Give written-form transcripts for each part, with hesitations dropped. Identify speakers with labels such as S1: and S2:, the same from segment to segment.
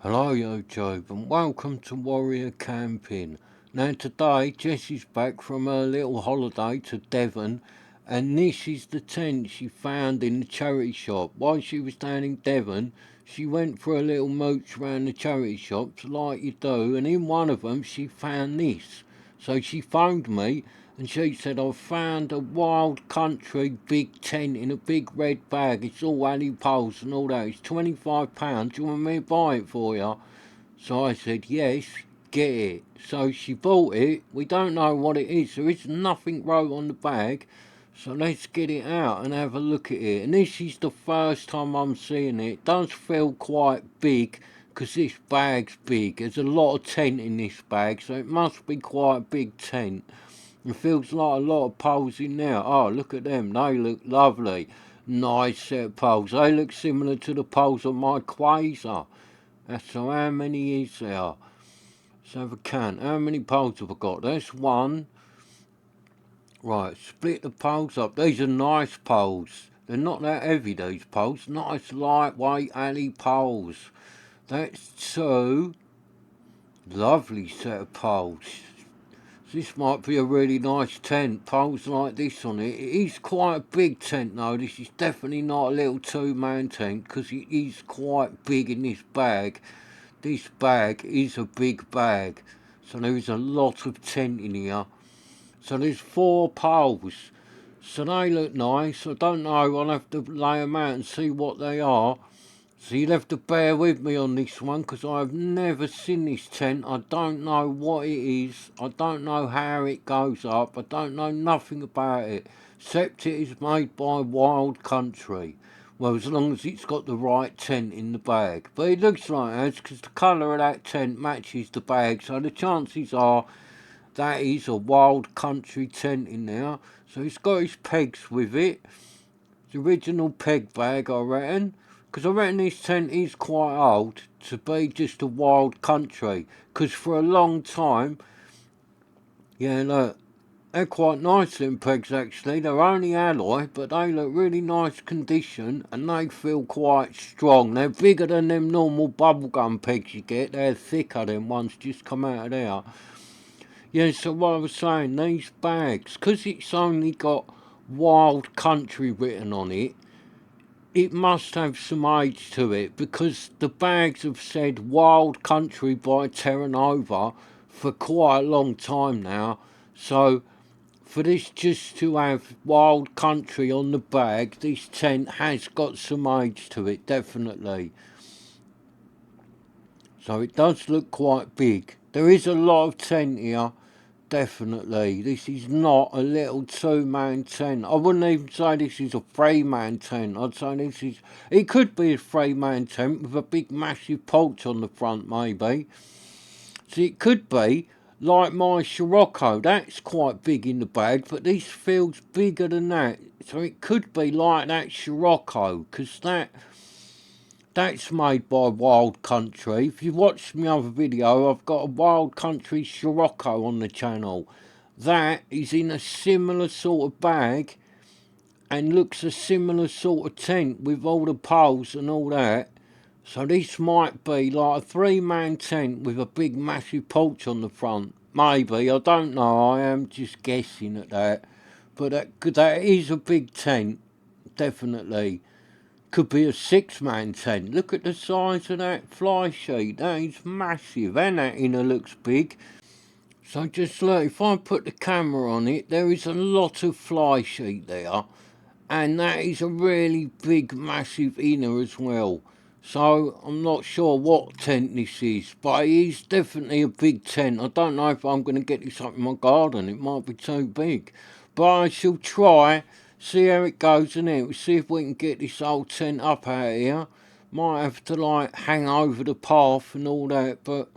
S1: Hello YouTube and welcome to Warrior Camping. Now today Jess is back from her little holiday to Devon and this is the tent she found in the charity shop. While she was down in Devon she went for a little mooch round the charity shops like you do, and in one of them she found this. So she phoned me and she said, I've found a wild country big tent in a big red bag. It's all alley poles and all that. It's £25. Do you want me to buy it for you? So I said, yes, get it. So she bought it. We don't know what it is. There is nothing wrote on the bag. So let's get it out and have a look at it. And this is the first time I'm seeing it. It does feel quite big because this bag's big. There's a lot of tent in this bag, so it must be quite a big tent. It feels like a lot of poles in there. Oh, look at them. They look lovely. Nice set of poles. They look similar to the poles on my Quasar. So how many is there? Let's have a count. How many poles have I got? That's one. Right, split the poles up. These are nice poles. They're not that heavy, these poles. Nice lightweight alley poles. That's two. Lovely set of poles. This might be a really nice tent, poles like this on it. It is quite a big tent though. This is definitely not a little two-man tent because it is quite big in this bag. This bag is a big bag. So there is a lot of tent in here. So there's four poles. So they look nice. I don't know, I'll have to lay them out and see what they are. So you'll have to bear with me on this one because I've never seen this tent. I don't know what it is. I don't know how it goes up. I don't know nothing about it. Except it is made by Wild Country. Well, as long as it's got the right tent in the bag. But it looks like it because the colour of that tent matches the bag. So the chances are that is a Wild Country tent in there. So it's got its pegs with it. The original peg bag, I reckon. Because I reckon this tent is quite old to be just a Wild Country. Because for a long time, yeah, look, they're quite nice, them pegs actually. They're only alloy, but they look really nice condition and they feel quite strong. They're bigger than them normal bubblegum pegs you get. They're thicker than ones just come out of there. Yeah, so what I was saying, these bags, because it's only got Wild Country written on it, it must have some age to it because the bags have said Wild Country by Terra Nova for quite a long time now. So for this just to have Wild Country on the bag, this tent has got some age to it, definitely. So it does look quite big. There is a lot of tent here. Definitely. This is not a little two-man tent. I wouldn't even say this is a three-man tent. I'd say this is... It could be a three-man tent with a big massive porch on the front, maybe. So it could be like my Scirocco. That's quite big in the bag, but this feels bigger than that. So it could be like that Scirocco, because that's made by Wild Country. If you watched my other video, I've got a Wild Country Scirocco on the channel. That is in a similar sort of bag and looks a similar sort of tent with all the poles and all that. So this might be like a three-man tent with a big massive porch on the front. Maybe, I don't know, I am just guessing at that. But that is a big tent, definitely. Could be a six-man tent. Look at the size of that fly sheet. That is massive. And that inner looks big. So just look, if I put the camera on it, there is a lot of fly sheet there. And that is a really big, massive inner as well. So I'm not sure what tent this is, but it is definitely a big tent. I don't know if I'm going to get this up in my garden. It might be too big. But I shall try, see how it goes, and then we'll see if we can get this old tent up out of here. Might have to like hang over the path and all that, but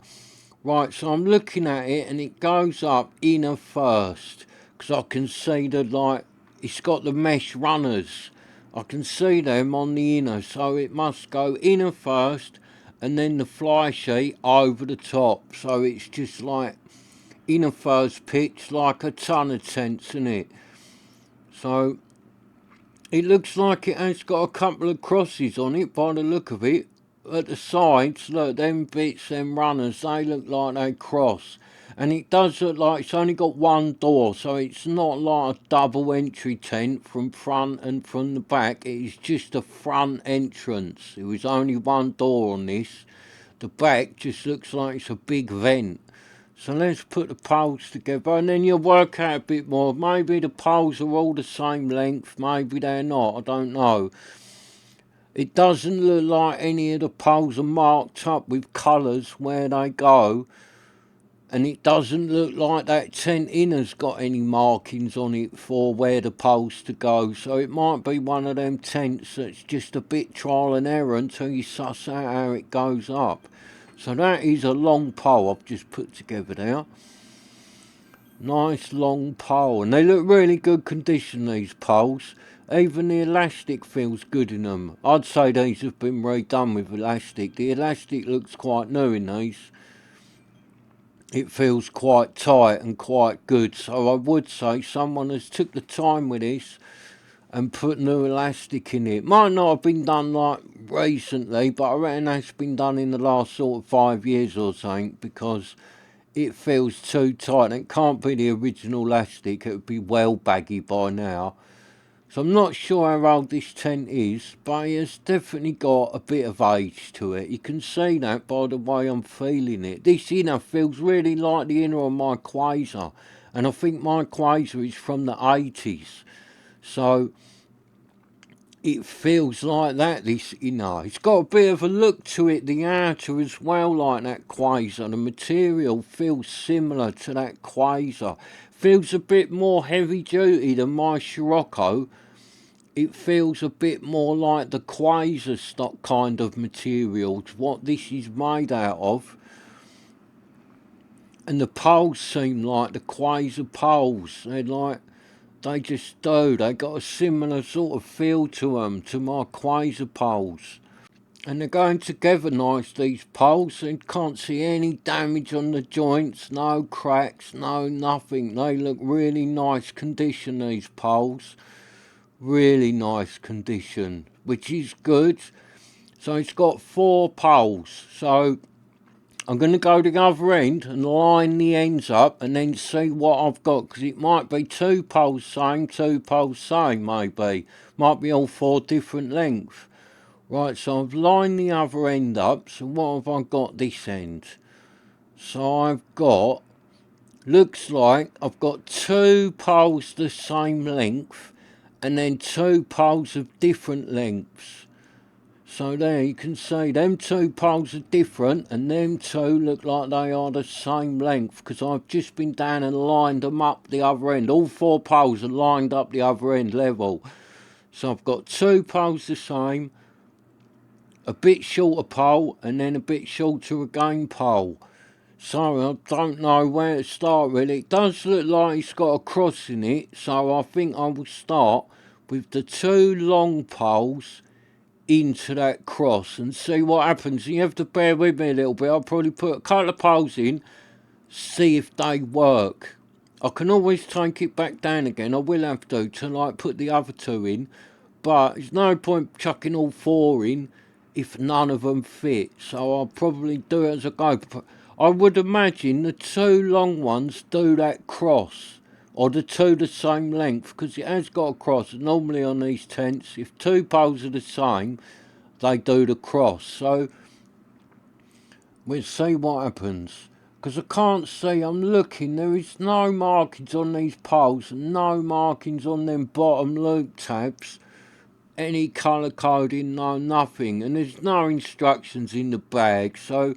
S1: right, so I'm looking at it and it goes up inner first. Because I can see the like, it's got the mesh runners. I can see them on the inner, so it must go inner first and then the fly sheet over the top. So it's just like inner first pitch, like a ton of tents in it. So it looks like it has got a couple of crosses on it by the look of it. at the sides, look, them bits, them runners, they look like they cross. And it does look like it's only got one door, so it's not like a double entry tent from front and from the back. It is just a front entrance. There was only one door on this. The back just looks like it's a big vent. So let's put the poles together and then you'll work out a bit more. Maybe the poles are all the same length, maybe they're not, I don't know. It doesn't look like any of the poles are marked up with colours where they go. And it doesn't look like that tent inner's got any markings on it for where the poles to go. So it might be one of them tents that's just a bit trial and error until you suss out how it goes up. So that is a long pole I've just put together there. Nice long pole, and they look really good condition, these poles. Even the elastic feels good in them. I'd say these have been redone with elastic. The elastic looks quite new in these. It feels quite tight and quite good, so I would say someone has took the time with this and put new elastic in it. Might not have been done like recently, but I reckon that's been done in the last sort of 5 years or something, because it feels too tight. It can't be the original elastic, it would be well baggy by now. So I'm not sure how old this tent is, but it's definitely got a bit of age to it. You can see that by the way I'm feeling it. This inner feels really like the inner of my Quasar, and I think my Quasar is from the 80s. So it feels like that, this inner. It's got a bit of a look to it, the outer as well, like that Quasar. The material feels similar to that Quasar. Feels a bit more heavy duty than my Scirocco. It feels a bit more like the Quasar stock kind of material, what this is made out of. And the poles seem like the Quasar poles. They're like, they just do. They got a similar sort of feel to them, to my Quasar poles. And they're going together nice, these poles. You can't see any damage on the joints, no cracks, no nothing. They look really nice condition, these poles. Really nice condition, which is good. So it's got 4 poles. So I'm going to go to the other end and line the ends up and then see what I've got, because it might be 2 poles same, 2 poles same, maybe. Might be all 4 different lengths. Right, so I've lined the other end up. So what have I got this end? So I've got, looks like I've got 2 poles the same length and then 2 poles of different lengths. So there you can see them 2 poles are different and them 2 look like they are the same length, because I've just been down and lined them up the other end. All 4 poles are lined up the other end level. So I've got 2 poles the same, a bit shorter pole and then a bit shorter again pole. So I don't know where to start really. It does look like it's got a cross in it, so I think I will start with the 2 long poles into that cross and see what happens. You have to bear with me a little bit. I'll probably put a couple of poles in, see if they work. I can always take it back down again. I will have to like put the other 2 in, but there's no point chucking all 4 in if none of them fit. So I'll probably do it as I go. I would imagine the 2 long ones do that cross, or the 2 the same length, because it has got a cross. Normally on these tents, if 2 poles are the same, they do the cross. So we'll see what happens, because I can't see, I'm looking, there is no markings on these poles and no markings on them bottom loop tabs, any colour coding, no nothing, and there's no instructions in the bag. So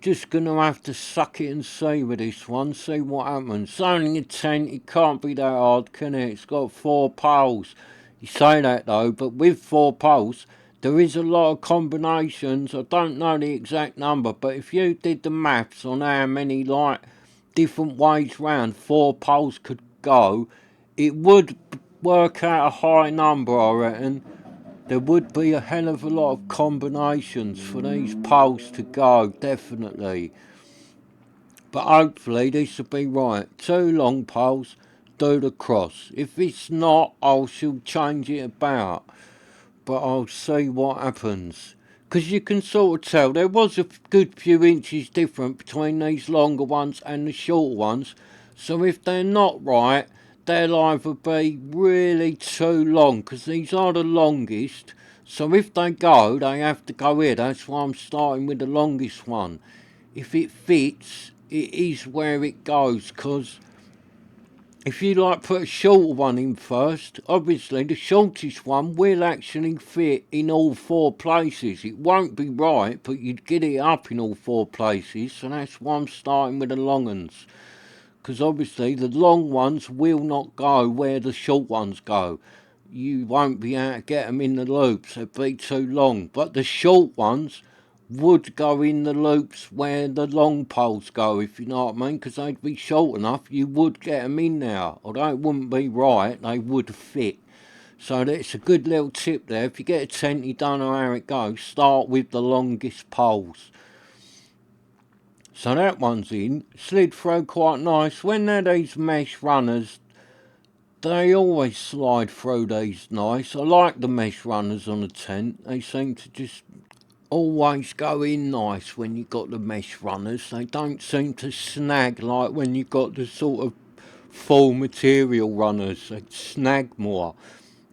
S1: just gonna have to suck it and see with this one, see what happens. It's only a tent, it can't be that hard, can it? It's got 4 poles. You say that though, but with 4 poles, there is a lot of combinations. I don't know the exact number, but if you did the maths on how many like different ways round 4 poles could go, it would work out a high number, I reckon. There would be a hell of a lot of combinations for these poles to go, definitely. But hopefully this will be right. 2 long poles, do the cross. If it's not, I shall change it about. But I'll see what happens. because you can sort of tell there was a good few inches different between these longer ones and the shorter ones. So if they're not right, they'll either be really too long, because these are the longest. So if they go, they have to go here. That's why I'm starting with the longest one. If it fits, it is where it goes, because if you like put a shorter one in first, obviously the shortest one will actually fit in all four places. It won't be right, but you'd get it up in all four places, so that's why I'm starting with the long ones. Because obviously the long ones will not go where the short ones go. You won't be able to get them in the loops, they'd be too long. But the short ones would go in the loops where the long poles go, if you know what I mean, because they'd be short enough, you would get them in there. Although it wouldn't be right, they would fit. So that's a good little tip there. If you get a tent, you don't know how it goes, start with the longest poles. So that one's in, slid through quite nice. When they're these mesh runners, they always slide through these nice. I like the mesh runners on a tent. They seem to just always go in nice when you got the mesh runners. They don't seem to snag like when you got the sort of full material runners. They snag more.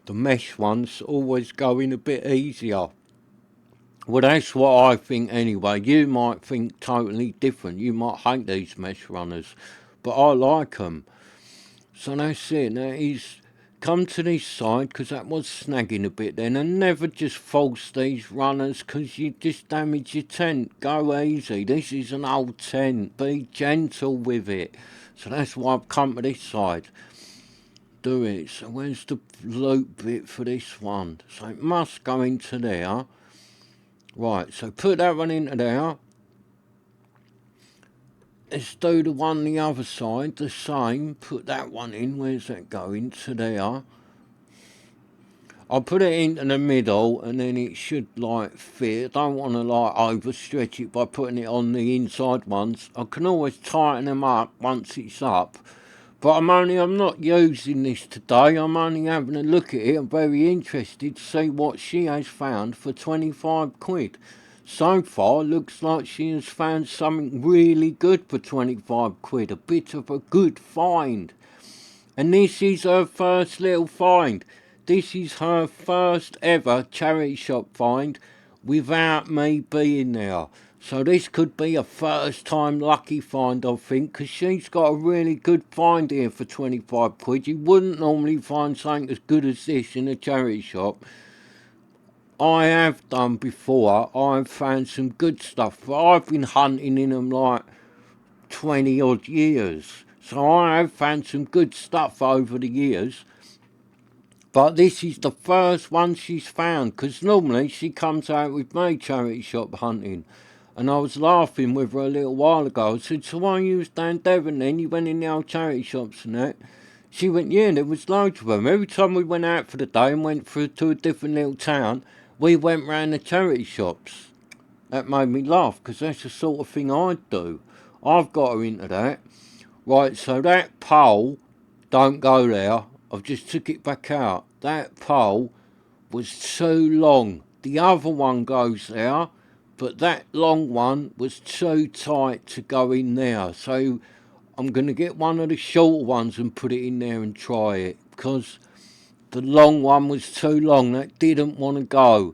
S1: The mesh ones always go in a bit easier. Well, that's what I think anyway. You might think totally different. You might hate these mesh runners, but I like them. So that's it. That is, come to this side, because that was snagging a bit then, and never just false these runners, because you just damage your tent. Go easy. This is an old tent. Be gentle with it. So that's why I've come to this side. Do it. So where's the loop bit for this one? So it must go into there. Right, so put that one into there. Let's do the one the other side, the same. Put that one in. Where's that going? To there. I'll put it into the middle, and then it should like fit. I don't want to like overstretch it by putting it on the inside ones. I can always tighten them up once it's up. But I'm not using this today. I'm only having a look at it. I'm very interested to see what she has found for 25 quid. So far, looks like she has found something really good for 25 quid. A bit of a good find. And this is her first little find. This is her first ever charity shop find without me being there. So this could be a first time lucky find, I think, because she's got a really good find here for 25 quid. You wouldn't normally find something as good as this in a charity shop. I have done before. I've found some good stuff, but I've been hunting in them like 20 odd years. So I have found some good stuff over the years. But this is the first one she's found, because normally she comes out with me charity shop hunting. And I was laughing with her a little while ago. I said, so why you was down Devon then? You went in the old charity shops and that. She went, yeah, and there was loads of them. Every time we went out for the day and went through to a different little town, we went round the charity shops. That made me laugh, because that's the sort of thing I'd do. I've got her into that. Right, so that pole, don't go there. I've just took it back out. That pole was too long. The other one goes there, but that long one was too tight to go in there. So I'm going to get one of the shorter ones and put it in there and try it, because the long one was too long. That didn't want to go.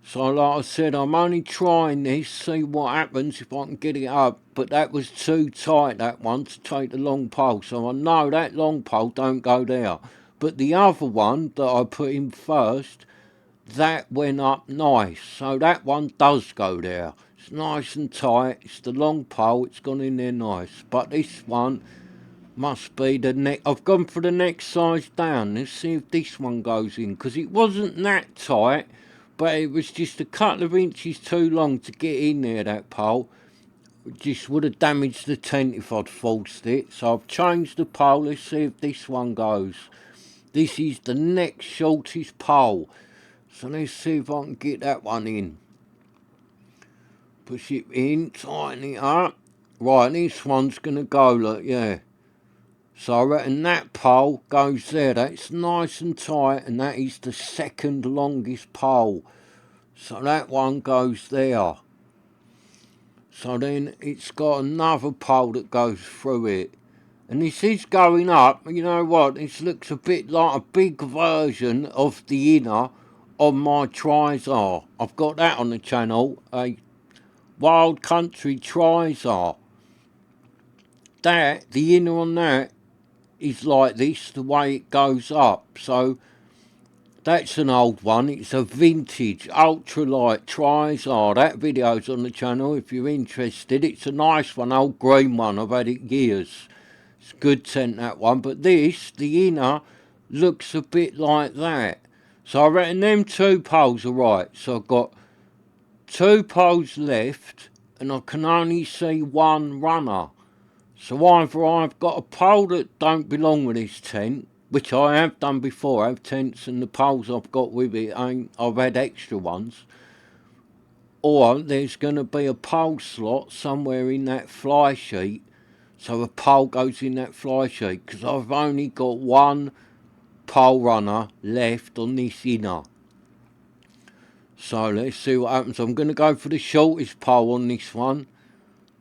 S1: So like I said, I'm only trying this, see what happens if I can get it up. But that was too tight, that one, to take the long pole. So I know that long pole don't go there. But the other one that I put in first, that went up nice. So that one does go there. It's nice and tight. It's the long pole. It's gone in there nice. But this one must be the next. I've gone for the next size down. Let's see if this one goes in. Because it wasn't that tight, but it was just a couple of inches too long to get in there, that pole. It just would have damaged the tent if I'd forced it. So I've changed the pole. Let's see if this one goes. This is the next shortest pole. So let's see if I can get that one in. Push it in, tighten it up. Right, this one's going to go, look, yeah. So I reckon that pole goes there. That's nice and tight, and that is the second longest pole. So that one goes there. So then it's got another pole that goes through it. And this is going up. You know what? This looks a bit like a big version of the inner on my Trizar. I've got that on the channel. A Wild Country Trizar. That, the inner on that, is like this, the way it goes up. So that's an old one. It's a vintage ultralight Trizar. That video's on the channel if you're interested. It's a nice one, old green one. I've had it years. It's good tent, that one. But this, the inner, looks a bit like that. So I reckon them two poles are right. So I've got two poles left and I can only see one runner. So either I've got a pole that don't belong with this tent, which I have done before. I have tents and the poles I've got with it, I've had extra ones. Or there's going to be a pole slot somewhere in that fly sheet. So a pole goes in that fly sheet. Because I've only got one pole runner left on this inner. So let's see what happens. I'm going to go for the shortest pole on this one.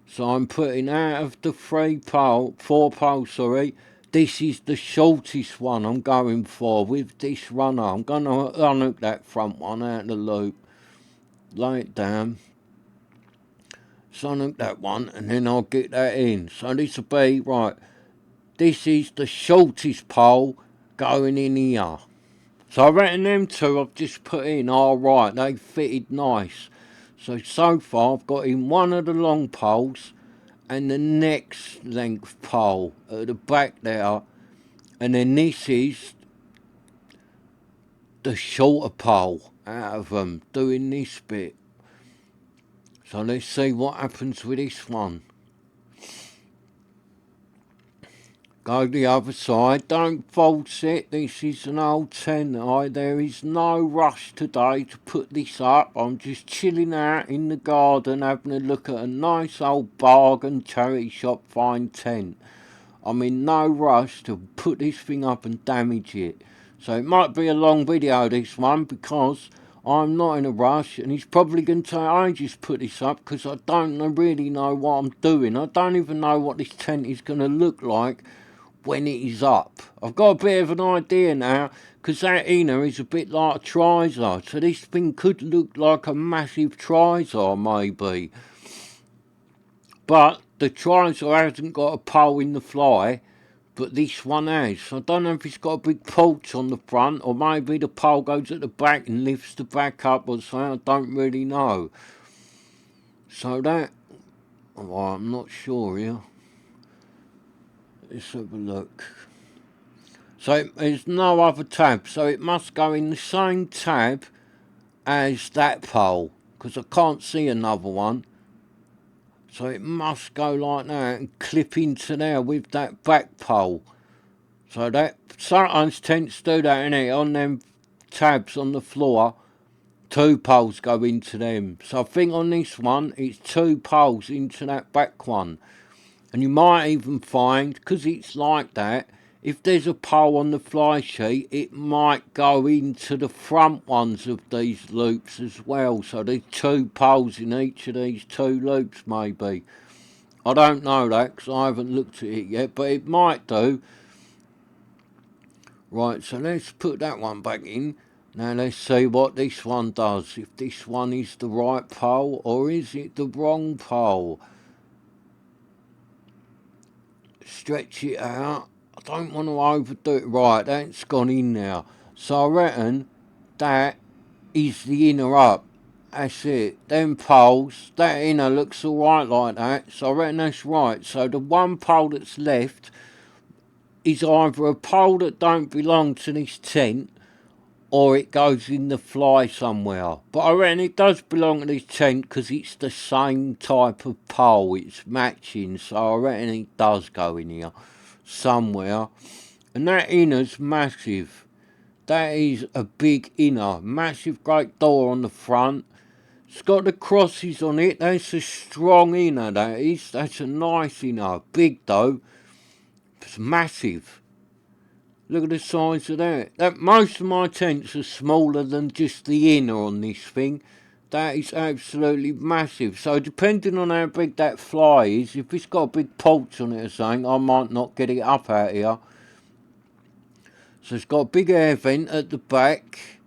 S1: So I'm putting out of the four poles, this is the shortest one I'm going for with this runner. I'm going to unhook that front one out of the loop, lay it down, so unhook that one and then I'll get that in. So this will be, right, this is the shortest pole going in here. So I reckon them two I've just put in are right, they fitted nice. So far I've got in one of the long poles and the next length pole at the back there, and then this is the shorter pole out of them doing this bit. So let's see what happens with this one. Go the other side, don't false it, this is an old tent. There is no rush today to put this up. I'm just chilling out in the garden having a look at a nice old bargain charity shop fine tent. I'm in no rush to put this thing up and damage it. So it might be a long video, this one, because I'm not in a rush and it's probably going to take ages to put this up because I don't really know what I'm doing. I don't even know what this tent is going to look like when it is up. I've got a bit of an idea now because that inner is a bit like a Trizar. So this thing could look like a massive Trizar maybe. But the Trizar hasn't got a pole in the fly, but this one has. So I don't know if it's got a big porch on the front, or maybe the pole goes at the back and lifts the back up or something. I don't really know. So that, well, I'm not sure here. Let's have a look. So there's no other tab, so it must go in the same tab as that pole, because I can't see another one. So it must go like that and clip into there with that back pole. So that sometimes tends to do that, innit? On them tabs on the floor, two poles go into them. So I think on this one, it's two poles into that back one. And you might even find, because it's like that, if there's a pole on the fly sheet, it might go into the front ones of these loops as well. So there's two poles in each of these two loops, maybe. I don't know that because I haven't looked at it yet, but it might do. Right, so let's put that one back in. Now let's see what this one does. If this one is the right pole or is it the wrong pole. Stretch it out. I don't want to overdo it. Right, that's gone in now. So I reckon that is the inner up. That's it. Them poles, that inner looks alright like that. So I reckon that's right. So the one pole that's left is either a pole that don't belong to this tent or it goes in the fly somewhere. But I reckon it does belong to this tent because it's the same type of pole. It's matching, so I reckon it does go in here somewhere. And that inner's massive. That is a big inner. Massive great door on the front. It's got the crosses on it. That's a strong inner, that is. That's a nice inner. Big though. It's massive. Look at the size of that. Most of my tents are smaller than just the inner on this thing. That is absolutely massive. So depending on how big that fly is, if it's got a big porch on it or something, I might not get it up out here. So it's got a big air vent at the back,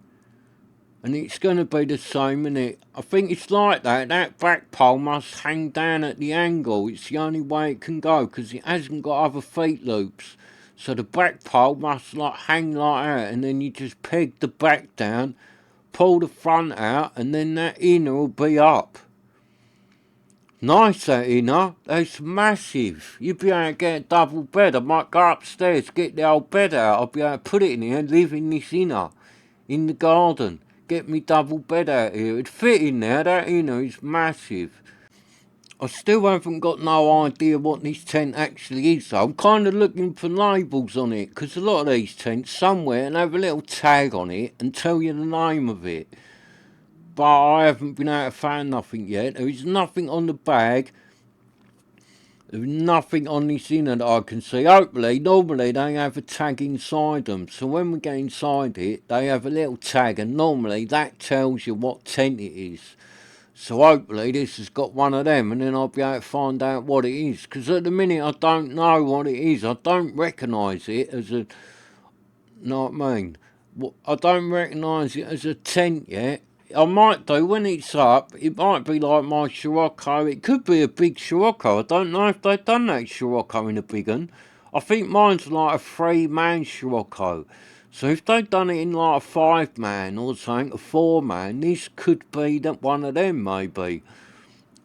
S1: and it's going to be the same, isn't it? I think it's like that. That back pole must hang down at the angle. It's the only way it can go, because it hasn't got other feet loops. So the back pole must like hang like that, and then you just peg the back down, pull the front out, and then that inner will be up. Nice, that inner. That's massive. You'd be able to get a double bed. I might go upstairs, get the old bed out. I'll be able to put it in here and live in this inner, in the garden. Get me double bed out here. It'd fit in there. That inner is massive. I still haven't got no idea what this tent actually is, though. I'm kind of looking for labels on it, because a lot of these tents, somewhere, and have a little tag on it and tell you the name of it. But I haven't been able to find nothing yet. There is nothing on the bag. There's nothing on this inner that I can see. Hopefully, normally they have a tag inside them. So when we get inside it, they have a little tag, and normally that tells you what tent it is. So hopefully this has got one of them, and then I'll be able to find out what it is. Because at the minute I don't know what it is. I don't recognise it as a... Know what I mean? I don't recognise it as a tent yet. I might do when it's up. It might be like my Scirocco. It could be a big Scirocco. I don't know if they've done that Scirocco in a big one. I think mine's like a 3-man Scirocco. So if they've done it in like a 5-man or something, a 4-man, this could be one of them maybe.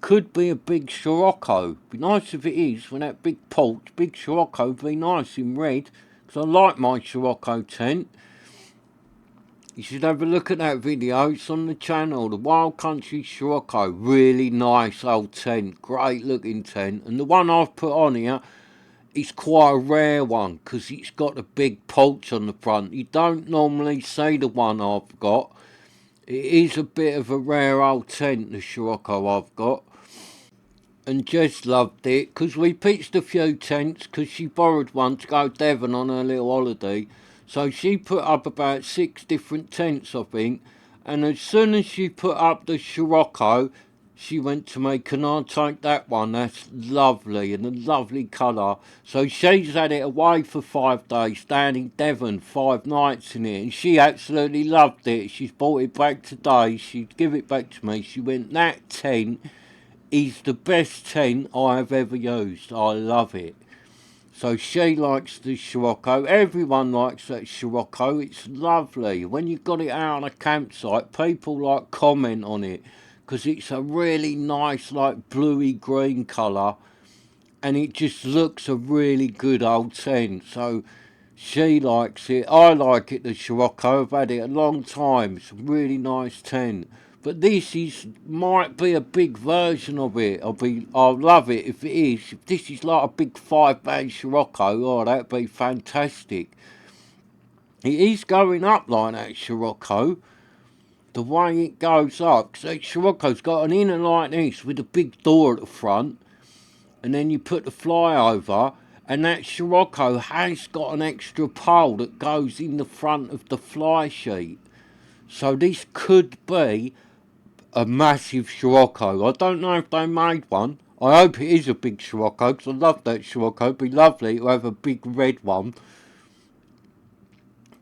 S1: Could be a big Scirocco. Be nice if it is, when that big porch, big Scirocco would be nice in red. Because I like my Scirocco tent. You should have a look at that video. It's on the channel. The Wild Country Scirocco. Really nice old tent. Great looking tent. And the one I've put on here is quite a rare one, because it's got a big porch on the front. You don't normally see the one I've got. It is a bit of a rare old tent, the Scirocco I've got. And Jess loved it, because we pitched a few tents, because she borrowed one to go Devon on her little holiday. So she put up about 6 different tents, I think. And as soon as she put up the Scirocco, she went to me, can I take that one? That's lovely, and a lovely colour. So she's had it away for 5 days, down in Devon, 5 nights in it. And she absolutely loved it. She's brought it back today. She'd give it back to me. She went, that tent is the best tent I have ever used. I love it. So she likes the Scirocco. Everyone likes that Scirocco. It's lovely. When you've got it out on a campsite, people like comment on it, because it's a really nice like bluey green colour, and it just looks a really good old tent. So she likes it. I like it, the Scirocco. I've had it a long time. It's a really nice tent. But this might be a big version of it. I'll love it if it is. If this is like a big 5-man Scirocco, oh, that'd be fantastic. It is going up like that Scirocco. The way it goes up, because that Scirocco's got an inner like this with a big door at the front, and then you put the fly over, and that Scirocco has got an extra pole that goes in the front of the fly sheet. So this could be a massive Scirocco. I don't know if they made one. I hope it is a big Scirocco, because I love that Scirocco. It'd be lovely to have a big red one,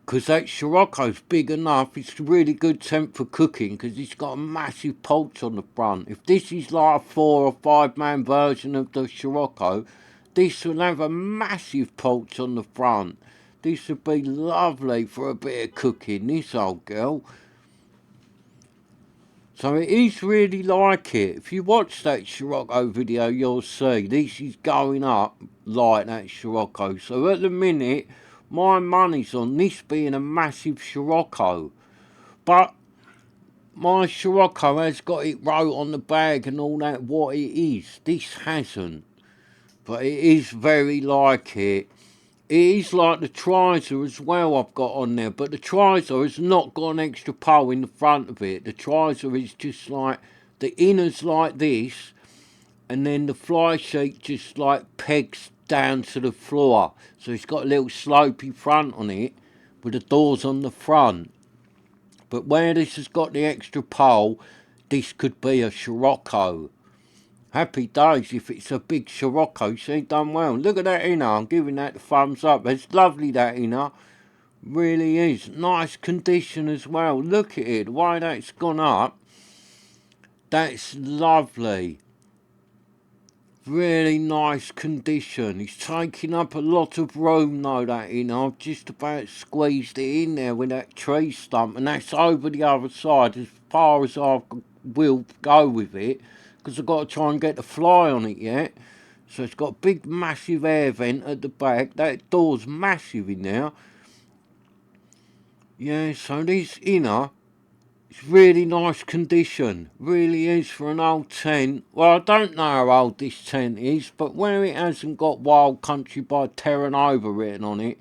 S1: because that Scirocco's big enough. It's a really good tent for cooking, because it's got a massive porch on the front. If this is like a 4 or 5-man version of the Scirocco, this will have a massive porch on the front. This would be lovely for a bit of cooking, this old girl. So it is really like it. If you watch that Scirocco video, you'll see this is going up like that Scirocco. So at the minute, my money's on this being a massive Scirocco. But my Scirocco has got it wrote on the bag and all that what it is. This hasn't. But it is very like it. It is like the Trizer as well I've got on there, but the Trizer has not got an extra pole in the front of it. The Trizer is just like, the inner's like this, and then the fly sheet just like pegs down to the floor. So it's got a little slopey front on it, with the doors on the front. But where this has got the extra pole, this could be a Scirocco. Happy days if it's a big Scirocco. See, done well. Look at that inner. I'm giving that the thumbs up. It's lovely, that inner. Really is. Nice condition as well. Look at it. The way that's gone up. That's lovely. Really nice condition. It's taking up a lot of room though, that inner. I've just about squeezed it in there with that tree stump, and that's over the other side as far as I will go with it, because I've got to try and get the fly on it yet. So it's got a big massive air vent at the back. That door's massive in there. Yeah, so this inner, it's really nice condition, really is, for an old tent. Well, I don't know how old this tent is, but where it hasn't got Wild Country by Terran Over written on it,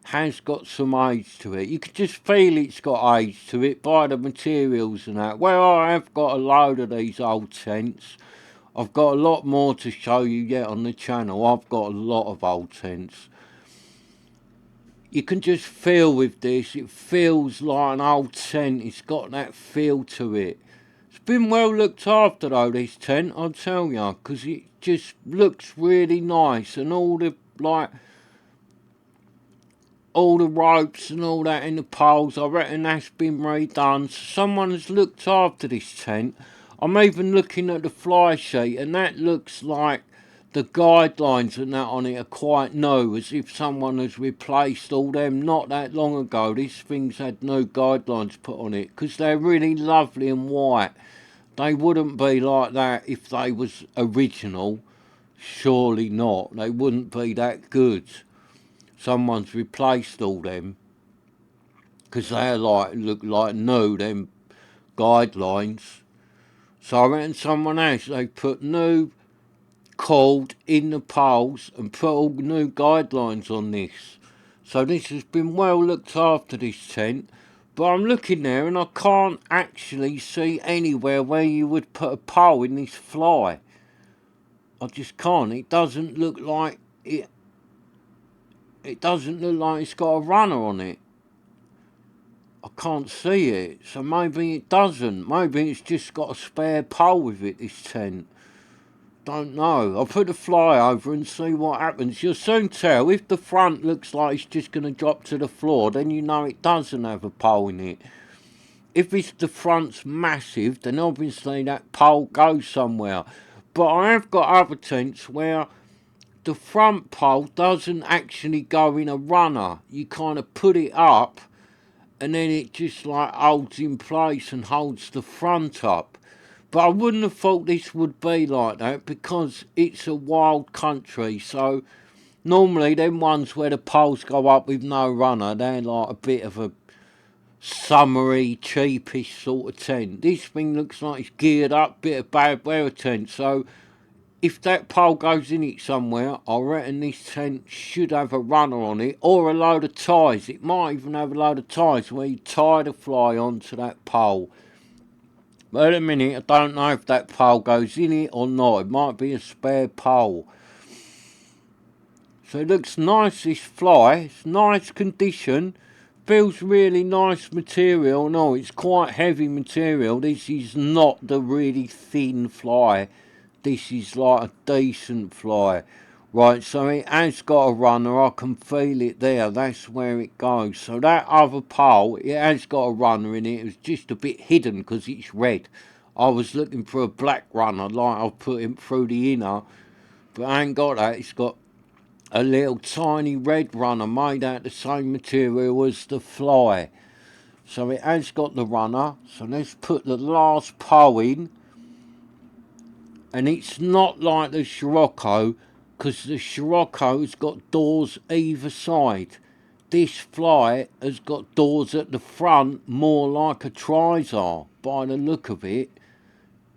S1: has got some age to it. You can just feel it's got age to it by the materials and that. Well, I have got a load of these old tents. I've got a lot more to show you yet on the channel. I've got a lot of old tents. You can just feel with this, it feels like an old tent. It's got that feel to it. It's been well looked after though, this tent, I'll tell you, because it just looks really nice, and all the ropes and all that in the poles, I reckon that's been redone. So someone has looked after this tent. I'm even looking at the fly sheet, and that looks like the guidelines and that on it are quite new, as if someone has replaced all them not that long ago. These things had no guidelines put on it, because they're really lovely and white. They wouldn't be like that if they was original. Surely not. They wouldn't be that good. Someone's replaced all them, because they look like new, them guidelines. So I reckon someone else, they put new cord in the poles and put all new guidelines on this. So this has been well looked after, this tent. But I'm looking there and I can't actually see anywhere where you would put a pole in this fly. I just can't. It doesn't look like it. It doesn't look like it's got a runner on it. I can't see it. So maybe it doesn't. Maybe it's just got a spare pole with it, this tent. Don't know. I'll put the fly over and see what happens. You'll soon tell. If the front looks like it's just going to drop to the floor, then you know it doesn't have a pole in it. If the front's massive, then obviously that pole goes somewhere. But I have got other tents where the front pole doesn't actually go in a runner. You kind of put it up and then it just holds in place and holds the front up. But I wouldn't have thought this would be like that, because it's a wild country. So normally them ones where the poles go up with no runner, they're like a bit of a summery, cheapish sort of tent. This thing looks like it's geared up, bit of bad weather tent. So if that pole goes in it somewhere, I reckon this tent should have a runner on it, or a load of ties. It might even have a load of ties where you tie the fly onto that pole. But at a minute, I don't know if that pole goes in it or not. It might be a spare pole. So it looks nice, this fly. It's nice condition. Feels really nice material. No, it's quite heavy material. This is not the really thin fly. This is like a decent fly. Right, so it has got a runner. I can feel it there. That's where it goes. So that other pole, it has got a runner in it. It was just a bit hidden because it's red. I was looking for a black runner, like I've put him through the inner. But I ain't got that. It's got a little tiny red runner made out of the same material as the fly. So it has got the runner. So let's put the last pole in. And it's not like the Scirocco, because the Scirocco has got doors either side. This fly has got doors at the front, more like a trizar, by the look of it.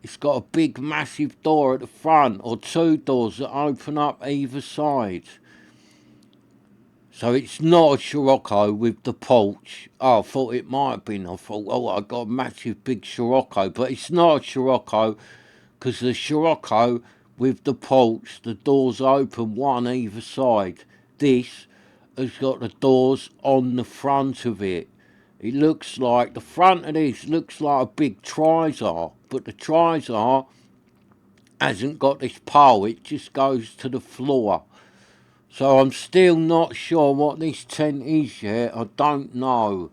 S1: It's got a big massive door at the front, or two doors that open up either side. So it's not a Scirocco with the porch. Oh, I thought it might have been. I thought, oh, I got a massive big Scirocco, but it's not a Scirocco, because the Scirocco with the porch, the doors open one either side. This has got the doors on the front of it. It looks like, the front of this looks like a big trizar, but the Trizar hasn't got this pole, it just goes to the floor. So I'm still not sure what this tent is yet, I don't know.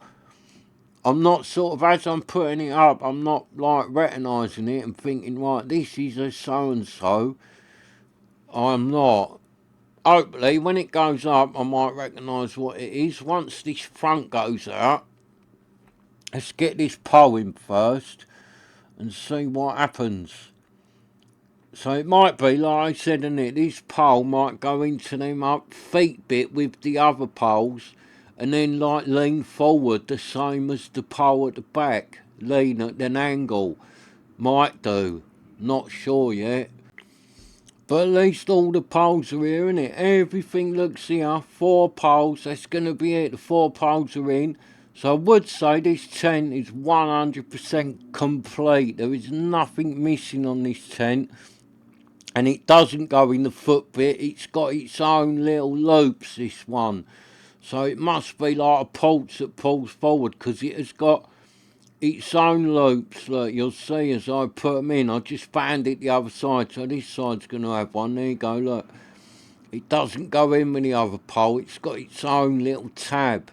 S1: I'm not sort of, as I'm putting it up, I'm not like recognising it and thinking, right, this is a so-and-so. I'm not. Hopefully, when it goes up, I might recognise what it is. Once this front goes out, let's get this pole in first and see what happens. So it might be, like I said, innit, this pole might go into them up feet bit with the other poles and then like lean forward the same as the pole at the back. Lean at an angle. Might do. Not sure yet. But at least all the poles are here, innit? Everything looks here. 4 poles. That's going to be it. The 4 poles are in. So I would say this tent is 100% complete. There is nothing missing on this tent. And it doesn't go in the foot bit. It's got its own little loops, this one. So it must be like a pulse that pulls forward, because it has got its own loops. Look, you'll see as I put them in. I just found it the other side, so this side's going to have one. There you go, look. It doesn't go in with the other pole. It's got its own little tab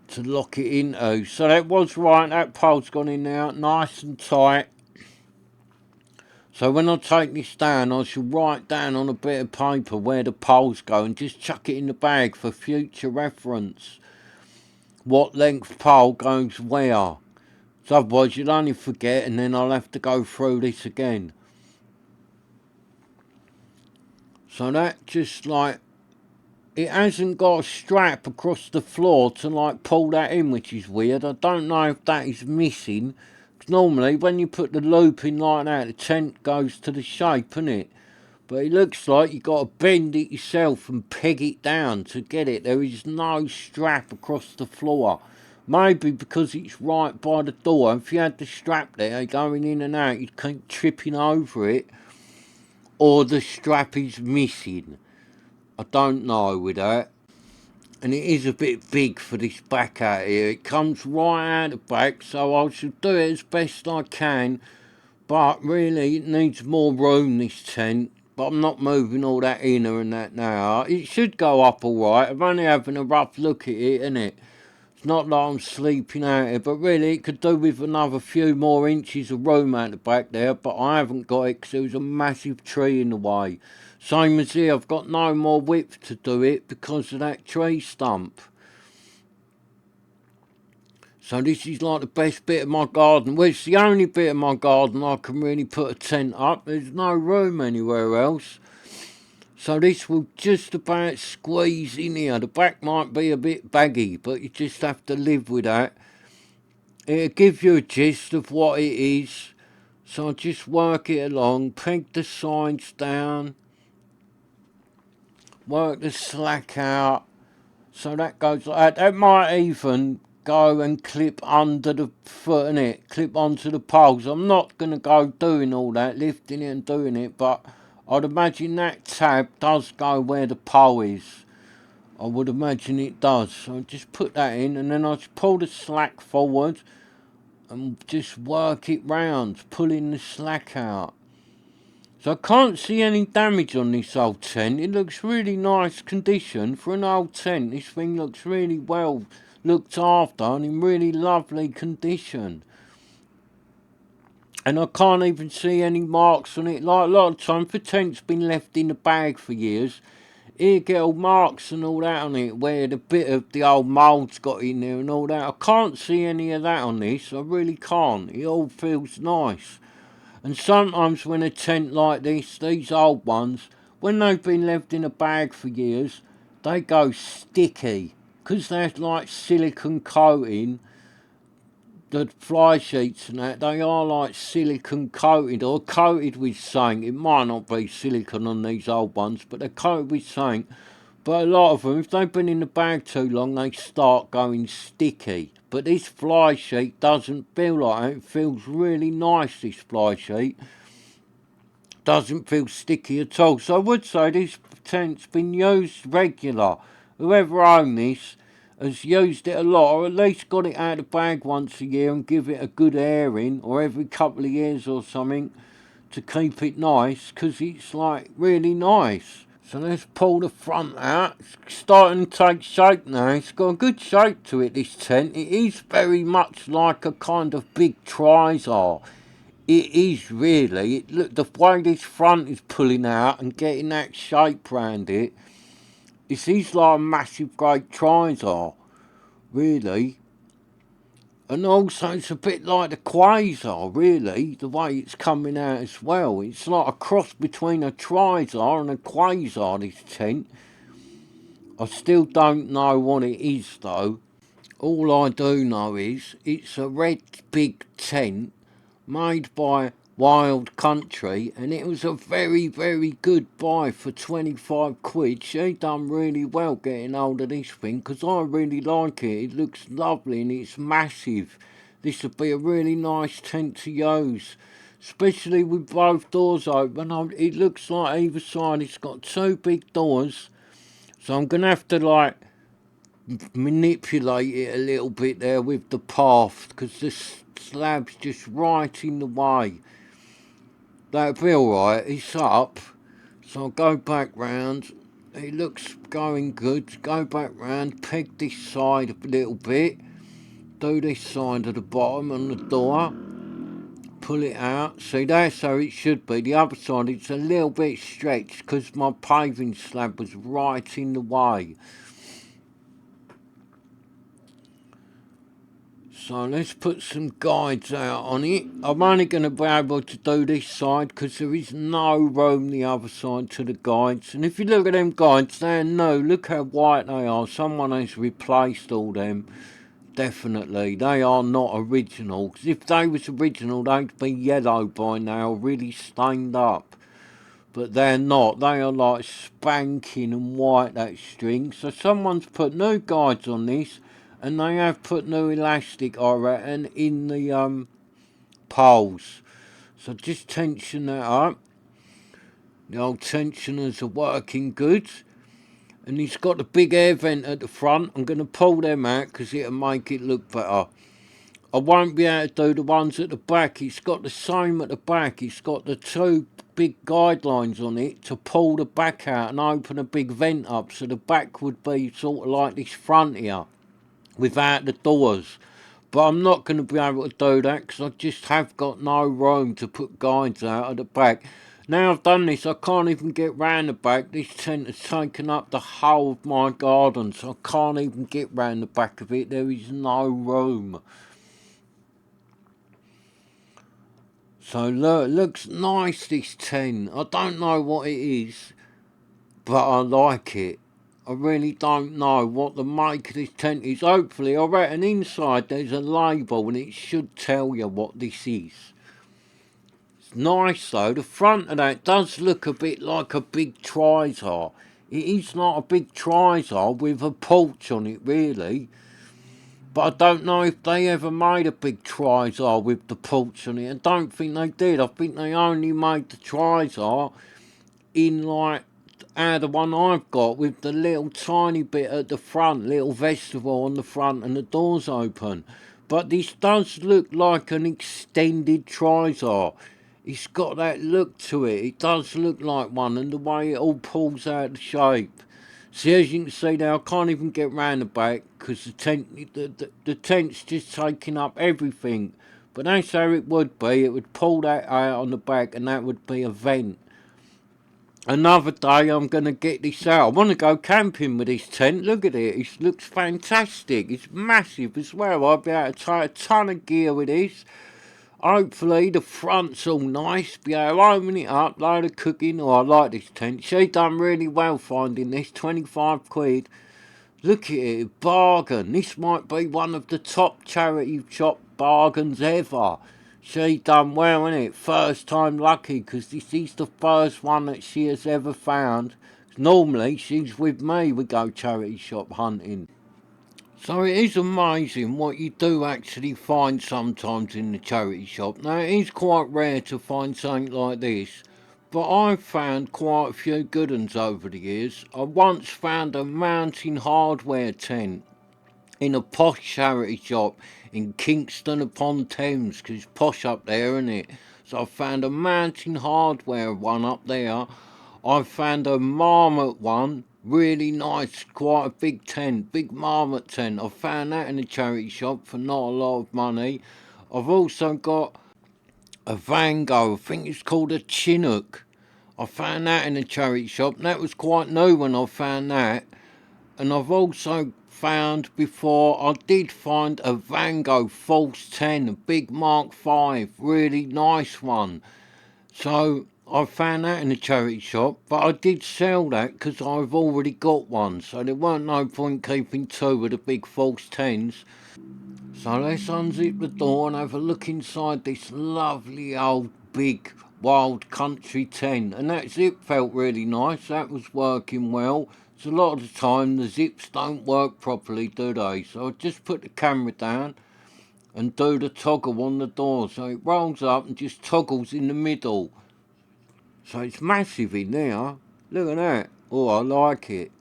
S1: to lock it into. So that was right. That pole's gone in now, nice and tight. So when I take this down, I shall write down on a bit of paper where the poles go and just chuck it in the bag for future reference. What length pole goes where. So otherwise you'll only forget and then I'll have to go through this again. So that just like, it hasn't got a strap across the floor to like pull that in, which is weird. I don't know if that is missing. Normally, when you put the loop in like that, the tent goes to the shape, innit? But it looks like you've got to bend it yourself and peg it down to get it. There is no strap across the floor. Maybe because it's right by the door. If you had the strap there going in and out, you'd keep tripping over it. Or the strap is missing. I don't know with that. And it is a bit big for this back out here. It comes right out the back, so I should do it as best I can. But really, it needs more room, this tent. But I'm not moving all that inner and that now. It should go up alright. I'm only having a rough look at it, innit? It's not like I'm sleeping out here. But really, it could do with another few more inches of room out the back there. But I haven't got it because there was a massive tree in the way. Same as here, I've got no more width to do it because of that tree stump. So this is like the best bit of my garden. Well, it's the only bit of my garden I can really put a tent up. There's no room anywhere else. So this will just about squeeze in here. The back might be a bit baggy, but you just have to live with that. It'll give you a gist of what it is. So I just work it along, peg the sides down, work the slack out. So that goes like that. That might even go and clip under the foot, innit? Clip onto the poles. I'm not going to go doing all that, lifting it and doing it, but I'd imagine that tab does go where the pole is. I would imagine it does. So just put that in and then I just pull the slack forward and just work it round, pulling the slack out. So I can't see any damage on this old tent. It looks really nice condition for an old tent. This thing looks really well looked after and in really lovely condition. And I can't even see any marks on it. Like a lot of times, if a tent's been left in the bag for years, you get all marks and all that on it, where the bit of the old mould's got in there and all that. I can't see any of that on this. I really can't. It all feels nice. And sometimes when a tent like this, these old ones, when they've been left in a bag for years, they go sticky. Because they're like silicone coating, the fly sheets and that, they are like silicone coated or coated with something. It might not be silicone on these old ones, but they're coated with something. But a lot of them, if they've been in the bag too long, they start going sticky. But this fly sheet doesn't feel like that. It feels really nice, this fly sheet. Doesn't feel sticky at all. So I would say this tent's been used regular. Whoever owned this has used it a lot, or at least got it out of the bag once a year and give it a good airing, or every couple of years or something, to keep it nice, because it's like really nice. So let's pull the front out. It's starting to take shape now. It's got a good shape to it, this tent. It is very much like a kind of big trizar. It is really. Look, the way this front is pulling out and getting that shape round it, it is like a massive great trizar, really. And also it's a bit like the quasar, really, the way it's coming out as well. It's like a cross between a trizar and a quasar, this tent. I still don't know what it is, though. All I do know is it's a red big tent made by Wild Country, and it was a very, very good buy for 25 quid. She done really well getting hold of this thing, because I really like it. It looks lovely and it's massive. This would be a really nice tent to use, especially with both doors open. It looks like either side it's got two big doors, so I'm going to have to like manipulate it a little bit there with the path, because the slab's just right in the way. That'll be alright. It's up, so I'll go back round. It looks going good. Go back round, peg this side a little bit, do this side of the bottom on the door, pull it out. See, that's how it should be. The other side, it's a little bit stretched because my paving slab was right in the way. So let's put some guides out on it. I'm only going to be able to do this side because there is no room the other side to the guides. And if you look at them guides, they're new. Look how white they are. Someone has replaced all them. Definitely. They are not original. Because if they was original, they'd be yellow by now, really stained up. But they're not. They are like spanking and white, that string. So someone's put new guides on this. And they have put new elastic, I reckon, in the poles. So just tension that up. The old tensioners are working good. And he's got a big air vent at the front. I'm going to pull them out because it'll make it look better. I won't be able to do the ones at the back. It's got the same at the back. It's got the two big guidelines on it to pull the back out and open a big vent up. So the back would be sort of like this front here, without the doors. But I'm not going to be able to do that because I just have got no room to put guides out at the back. Now I've done this, I can't even get round the back. This tent has taken up the whole of my garden, so I can't even get round the back of it. There is no room. So look, it looks nice, this tent. I don't know what it is, but I like it. I really don't know what the make of this tent is. Hopefully, I reckon inside there's a label and it should tell you what this is. It's nice though. The front of that does look a bit like a big trizar. It is not a big trizar with a porch on it, really. But I don't know if they ever made a big trizar with the porch on it. I don't think they did. I think they only made the trizar in like the one I've got with the little tiny bit at the front, little vestibule on the front and the doors open. But this does look like an extended trizar. It's got that look to it. It does look like one, and the way it all pulls out the shape. See, as you can see now, I can't even get round the back because the tent's just taking up everything. But that's how it would be. It would pull that out on the back and that would be a vent. Another day I'm going to get this out. I want to go camping with this tent. Look at it. It looks fantastic. It's massive as well. I'll be able to take a ton of gear with this. Hopefully the front's all nice. Be able to open it up, load of cooking. Oh, I like this tent. She done really well finding this. 25 quid. Look at it. Bargain. This might be one of the top charity shop bargains ever. She done well, innit? First time lucky, because this is the first one that she has ever found. Normally, she's with me, we go charity shop hunting. So it is amazing what you do actually find sometimes in the charity shop. Now, it is quite rare to find something like this, but I've found quite a few good ones over the years. I once found a mountain hardware tent. in a posh charity shop in Kingston upon Thames, 'cause it's posh up there, isn't it? So I found a mountain hardware one up there. I found a marmot one, really nice, quite a big tent, big marmot tent. I found that in a charity shop for not a lot of money. I've also got a Van Gogh, I think it's called a Chinook. I found that in a charity shop, and that was quite new when I found that. And I've also found before, I did find a Van Gogh False 10, a big Mark 5, really nice one. So I found that in a charity shop, but I did sell that because I've already got one, so there weren't no point keeping two of the big false 10s. So let's unzip the door and have a look inside this lovely old big wild country tent. And that zip felt really nice, that was working well. So a lot of the time the zips don't work properly, do they? So I just put the camera down and do the toggle on the door, so it rolls up and just toggles in the middle. So it's massive in there. Look at that. Oh, I like it.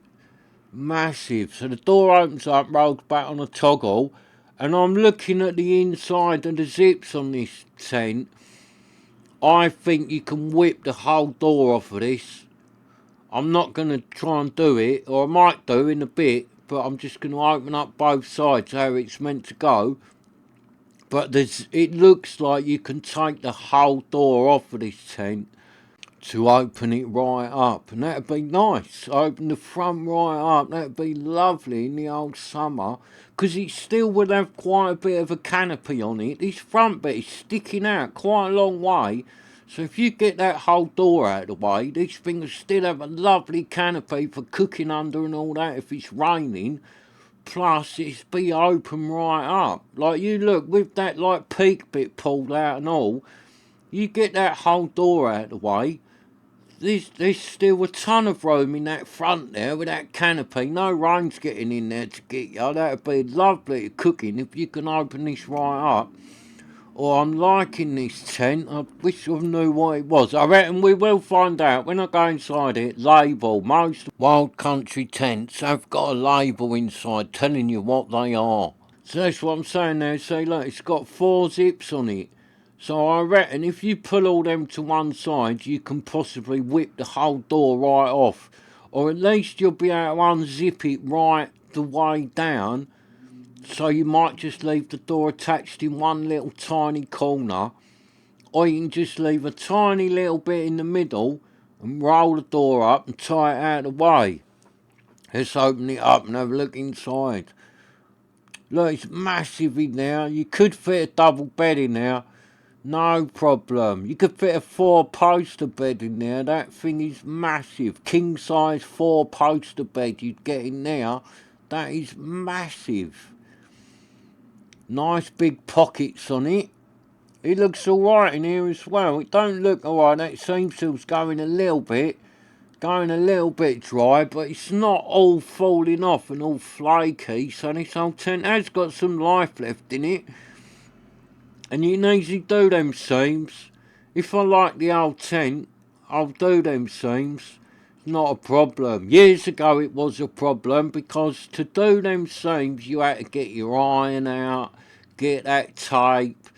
S1: Massive. So the door opens up, rolls back on a toggle, and I'm looking at the inside of the zips on this tent. I think you can whip the whole door off of this. I'm not going to try and do it, or I might do in a bit, but I'm just going to open up both sides how it's meant to go. But it looks like you can take the whole door off of this tent to open it right up, and that'd be nice. Open the front right up, that'd be lovely in the old summer, because it still would have quite a bit of a canopy on it. This front bit is sticking out quite a long way, so if you get that whole door out of the way, this thing will still have a lovely canopy for cooking under and all that if it's raining. Plus it's be open right up, like you look with that like peak bit pulled out and all. You get that whole door out of the way, there's still a ton of room in that front there with that canopy. No rain's getting in there to get you. That'd be lovely cooking if you can open this right up. Oh, I'm liking this tent. I wish I knew what it was. I reckon we will find out when I go inside it. Label. Most wild country tents have got a label inside telling you what they are. So that's what I'm saying now. Say, look, it's got 4 zips on it. So I reckon if you pull all them to one side, you can possibly whip the whole door right off. Or at least you'll be able to unzip it right the way down. So you might just leave the door attached in one little tiny corner. Or you can just leave a tiny little bit in the middle and roll the door up and tie it out of the way. Let's open it up and have a look inside. Look, it's massive in there. You could fit a double bed in there. No problem. You could fit a 4-poster bed in there. That thing is massive. King size 4-poster bed you'd get in there. That is massive. Nice big pockets on it. It looks alright in here as well. It don't look alright. That seam seal's going a little bit dry, but it's not all falling off and all flaky. So this old tent has got some life left in it. And you can easily do them seams. If I like the old tent, I'll do them seams. Not a problem. Years ago it was a problem because to do them seams you had to get your iron out, get that tape.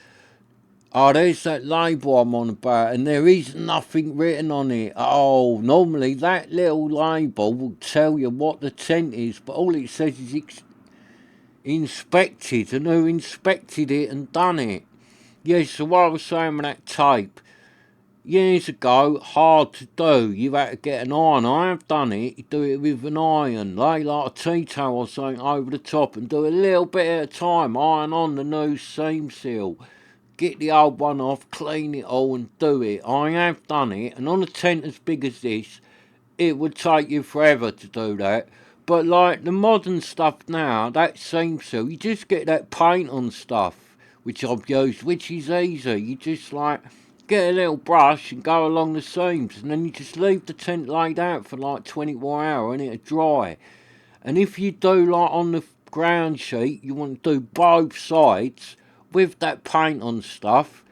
S1: Oh, there's that label I'm on about, and there is nothing written on it. Oh, normally that little label will tell you what the tent is, but all it says is inspected and who inspected it and done it. Yes, so what I was saying with that tape, years ago, hard to do. You had to get an iron. I have done it. You do it with an iron. Lay like a tea towel or something over the top and do a little bit at a time. Iron on the new seam seal. Get the old one off, clean it all and do it. I have done it. And on a tent as big as this, it would take you forever to do that. But like the modern stuff now, that seam seal, you just get that paint on stuff, which I've used, which is easy. You just like get a little brush and go along the seams, and then you just leave the tent laid out for like 24 hours and it'll dry. And if you do like on the ground sheet, you want to do both sides with that paint on stuff,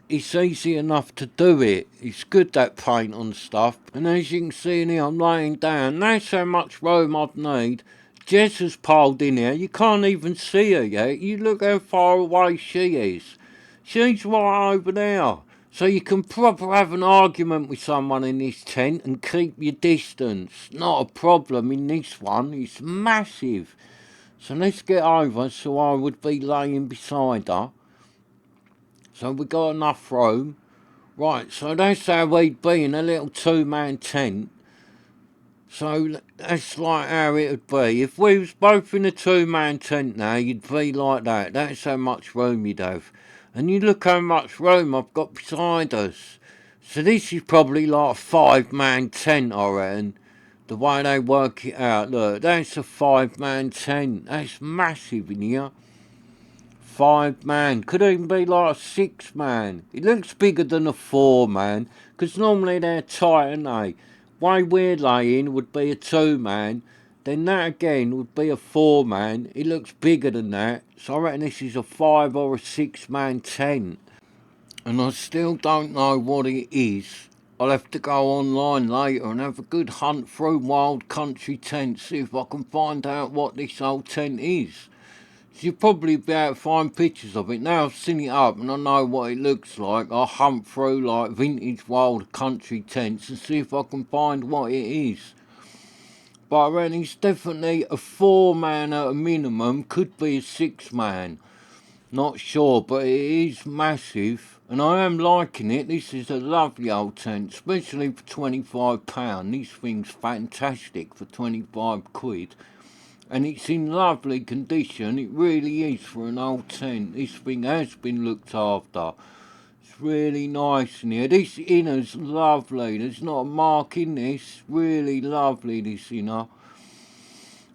S1: it's easy enough to do it. It's good, that paint on stuff. And as you can see in here, I'm laying down. That's how much room I'd need Jess has piled in here. You can't even see her yet. You look how far away she is. She's right over there. So you can proper have an argument with someone in this tent and keep your distance. Not a problem in this one. It's massive. So let's get over so I would be laying beside her. So we got enough room. Right, so that's how we'd be in a little two-man tent. So that's like how it would be. If we was both in a two-man tent now, you'd be like that. That's how much room you'd have. And you look how much room I've got beside us. So this is probably like a five-man tent, I reckon. The way they work it out. Look, that's a five-man tent. That's massive in here. 5-man. Could even be like a 6-man. It looks bigger than a 4-man. Because normally they're tight, aren't they? Way we're laying would be a 2-man. Then that again would be a 4-man. It looks bigger than that. So I reckon this is a 5 or a 6-man tent. And I still don't know what it is. I'll have to go online later and have a good hunt through wild country tents, see if I can find out what this old tent is. So you'll probably be able to find pictures of it. Now I've seen it up and I know what it looks like, I'll hunt through like vintage wild country tents and see if I can find what it is. But I reckon it's definitely a 4-man at a minimum, could be a 6-man. Not sure, but it is massive. And I am liking it. This is a lovely old tent, especially for £25. This thing's fantastic for 25 quid. And it's in lovely condition. It really is for an old tent. This thing has been looked after. It's really nice in here. This inner's lovely. There's not a mark in this. Really lovely, this inner.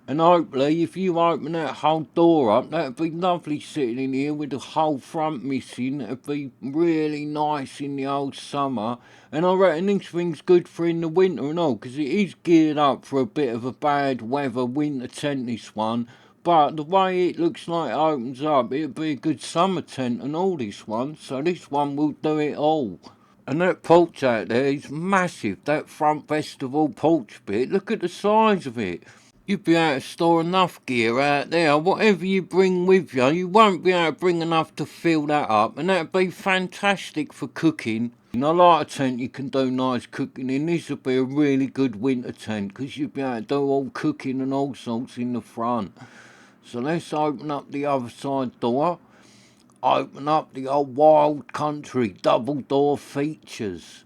S1: And hopefully, if you open that whole door up, that'd be lovely sitting in here with the whole front missing. That'd be really nice in the old summer. And I reckon this thing's good for in the winter and all, because it is geared up for a bit of a bad weather winter tent, this one. But the way it looks like it opens up, it'd be a good summer tent and all, this one. So this one will do it all. And that porch out there is massive, that front vestibule porch bit. Look at the size of it. You'd be able to store enough gear out there. Whatever you bring with you, you won't be able to bring enough to fill that up. And that'd be fantastic for cooking. And I like a tent you can do nice cooking in. This would be a really good winter tent, because you'd be able to do all cooking and all sorts in the front. So let's open up the other side door. Open up the old wild country double door features.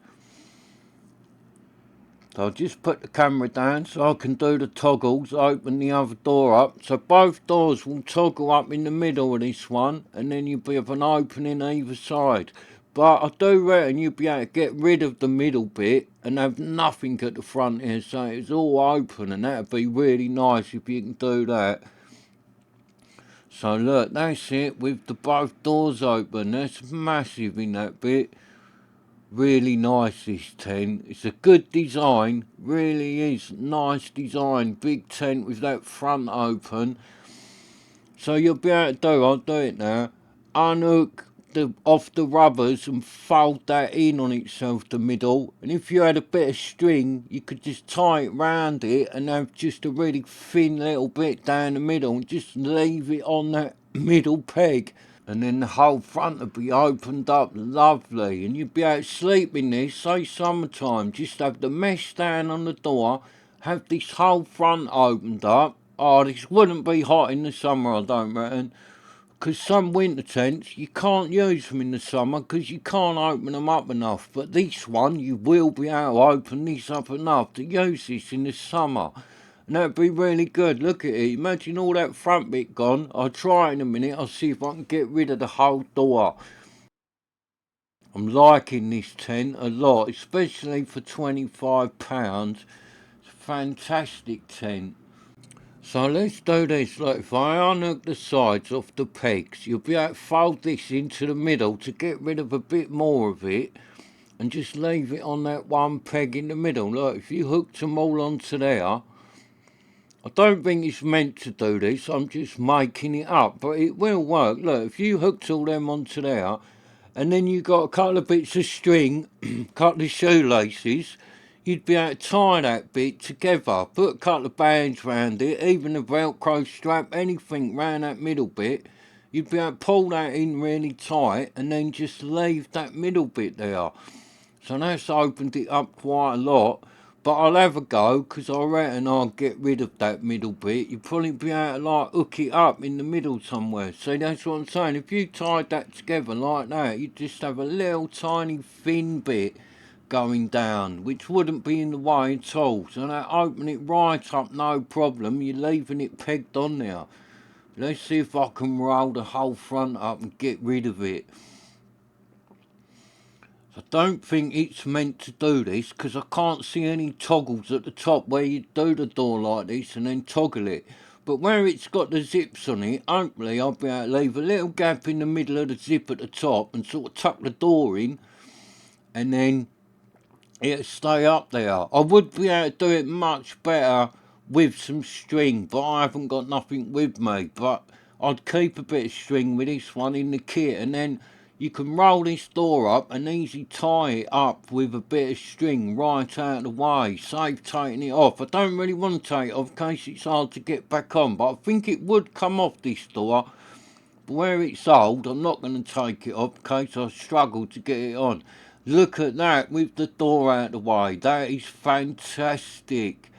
S1: So I'll just put the camera down so I can do the toggles, open the other door up. So both doors will toggle up in the middle of this one, and then you'll be have an opening either side. But I do reckon you'll be able to get rid of the middle bit and have nothing at the front here, so it's all open, and that'd be really nice if you can do that. So look, that's it with the both doors open. That's massive in that bit. Really nice, this tent. It's a good design, really is. Nice design, big tent with that front open. So you'll be able to do, I'll do it now, unhook off the rubbers and fold that in on itself, the middle. And if you had a bit of string, you could just tie it round it and have just a really thin little bit down the middle and just leave it on that middle peg. And then the whole front would be opened up lovely, and you'd be able to sleep in this, say summertime, just have the mesh down on the door, have this whole front opened up. Oh, this wouldn't be hot in the summer, I don't reckon, because some winter tents, you can't use them in the summer because you can't open them up enough, but this one, you will be able to open this up enough to use this in the summer. And that'd be really good. Look at it. Imagine all that front bit gone. I'll try it in a minute. I'll see if I can get rid of the whole door. I'm liking this tent a lot, especially for £25. It's a fantastic tent. So let's do this. Look, if I unhook the sides off the pegs, you'll be able to fold this into the middle to get rid of a bit more of it, and just leave it on that one peg in the middle. Look, if you hooked them all onto there, I don't think it's meant to do this, I'm just making it up, but it will work. Look, if you hooked all them onto there, and then you got a couple of bits of string, a couple of shoelaces, you'd be able to tie that bit together, put a couple of bands round it, even a Velcro strap, anything round that middle bit. You'd be able to pull that in really tight and then just leave that middle bit there. So that's opened it up quite a lot. But I'll have a go, because I reckon I'll get rid of that middle bit. You'd probably be able to like hook it up in the middle somewhere. See, that's what I'm saying. If you tied that together like that, you'd just have a little tiny thin bit going down, which wouldn't be in the way at all. So that open it right up, no problem. You're leaving it pegged on there. Let's see if I can roll the whole front up and get rid of it. I don't think it's meant to do this, because I can't see any toggles at the top where you do the door like this and then toggle it. But where it's got the zips on it, hopefully I'll be able to leave a little gap in the middle of the zip at the top and sort of tuck the door in, and then it'll stay up there. I would be able to do it much better with some string, but I haven't got nothing with me. But I'd keep a bit of string with this one in the kit, and then you can roll this door up and easily tie it up with a bit of string right out of the way. Save taking it off. I don't really want to take it off in case it's hard to get back on, but I think it would come off this door. But where it's old, I'm not going to take it off in case I struggle to get it on. Look at that with the door out of the way. That is fantastic.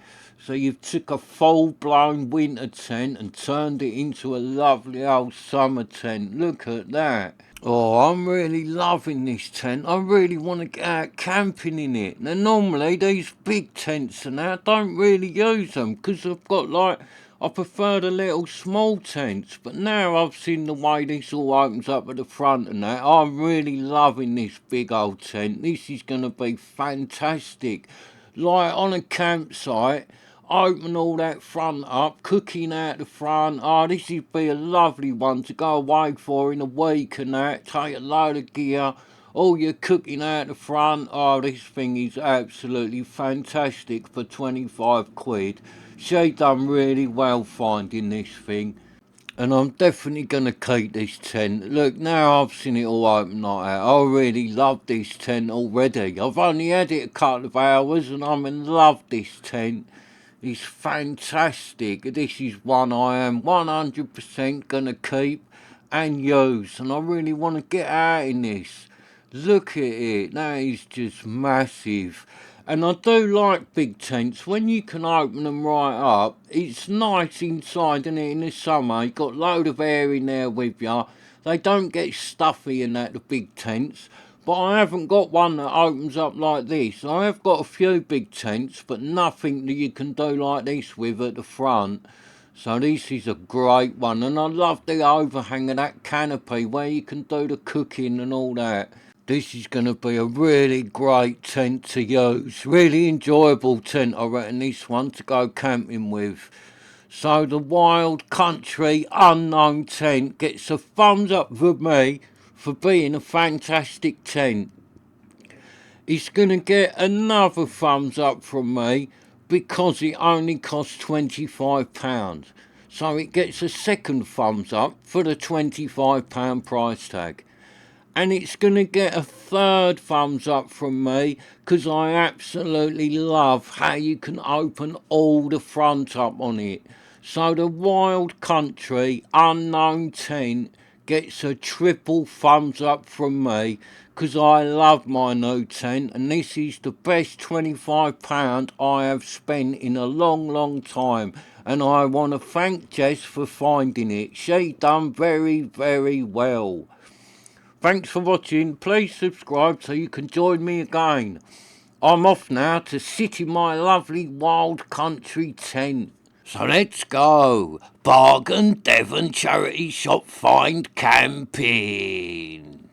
S1: So you've took a full-blown winter tent and turned it into a lovely old summer tent. Look at that. Oh, I'm really loving this tent. I really want to get out camping in it. Now, normally these big tents and that, I don't really use them, because I've got like, I prefer the little small tents. But now I've seen the way this all opens up at the front and that, I'm really loving this big old tent. This is going to be fantastic. Like on a campsite, open all that front up, cooking out the front. Oh, this would be a lovely one to go away for in a week and that. Take a load of gear, all your cooking out the front. Oh, this thing is absolutely fantastic for 25 quid. She done really well finding this thing. And I'm definitely going to keep this tent. Look, now I've seen it all open like that, I really love this tent already. I've only had it a couple of hours and I'm in love with this tent. It's fantastic. This is one I am 100% going to keep and use. And I really want to get out in this. Look at it. That is just massive. And I do like big tents. When you can open them right up, it's nice inside, isn't it, in the summer. You've got a load of air in there with you. They don't get stuffy in that, the big tents. But I haven't got one that opens up like this. I have got a few big tents, but nothing that you can do like this with at the front. So this is a great one. And I love the overhang of that canopy where you can do the cooking and all that. This is going to be a really great tent to use. Really enjoyable tent, I reckon, this one to go camping with. So the Wild Country Unknown tent gets a thumbs up for me for being a fantastic tent. It's going to get another thumbs up from me because it only costs £25. So it gets a second thumbs up for the £25 price tag. And it's going to get a third thumbs up from me because I absolutely love how you can open all the front up on it. So the Wild Country Unknown tent gets a triple thumbs up from me because I love my new tent, and this is the best £25 I have spent in a long, long time. And I want to thank Jess for finding it. She done very, very well. Thanks for watching. Please subscribe so you can join me again. I'm off now to sit in my lovely wild country tent. So let's go. Bargain Devon charity shop find camping.